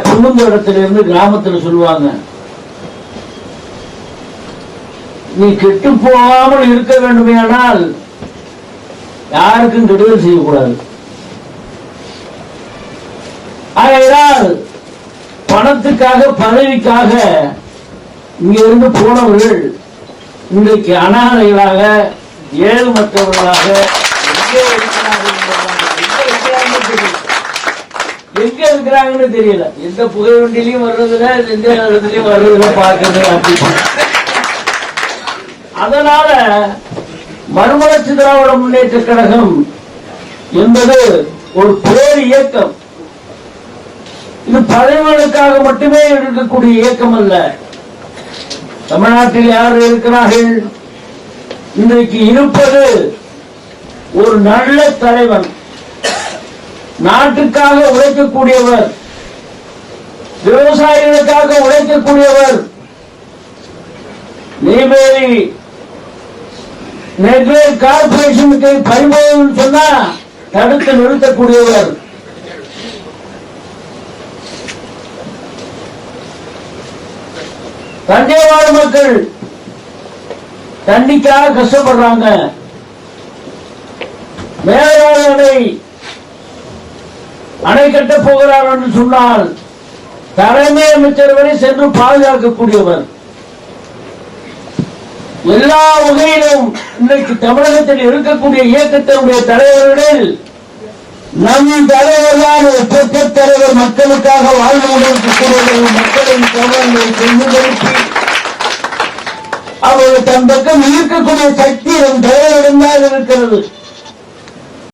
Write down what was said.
புகுந்த இடத்திலிருந்து கிராமத்தில் சொல்லுவாங்க, நீ கெட்டு போகாமல் இருக்க வேண்டுமேயானால் யாருக்கும் கெடுதல் செய்யக்கூடாது. ஆகையால் பணத்துக்காக பதவிக்காக இங்க இருந்து போனவர்கள் இன்றைக்கு அனாதைகளாக ஏழ்மற்றவர்களாக எங்க இருக்கிறாங்கன்னு தெரியல. எந்த புகை வண்டியிலையும் வர்றதுல எந்த இடத்துலயும் வர்றதுல பார்க்கறது அப்படி. அதனால மறுமலர்ச்சி திராவிட முன்னேற்ற கழகம் என்பது ஒரு பேர் இயக்கம். இது பதவிகளுக்காக மட்டுமே இருக்கக்கூடிய இயக்கம் அல்ல. தமிழ்நாட்டில் யார் இருக்கிறார்கள்? இன்றைக்கு இருப்பது ஒரு நல்ல தலைவன், நாட்டுக்காக உழைக்கக்கூடியவர், விவசாயிகளுக்காக உழைக்கக்கூடியவர், நெய்வேலி நெட்வொர்க் கார்பரேஷனுக்கு பறிமுதல் சொன்னா தடுத்து நிறுத்தக்கூடியவர், தஞ்சை வாழ் மக்கள் தண்ணிக்காக கஷ்டப்படுறாங்க, மேலாளரை அணை கட்ட போகிறார் என்று சொன்னால் தலைமை அமைச்சர் வரை சென்று பாதுகாக்கக்கூடியவர், எல்லா வகையிலும் இன்றைக்கு தமிழகத்தில் இருக்கக்கூடிய இயக்கத்தினுடைய தலைவர்கள் நம் தலைவர் தான் பெற்ற தலைவர். மக்களுக்காக வாழ்ந்து கொண்டிருக்கக்கூடிய மக்களின் கவனங்களை சென்றுபடுத்தி அவர்கள் தன் பக்கம் ஈர்க்கக்கூடிய சக்தி நம் தலைவரிடம் தான் இருக்கிறது.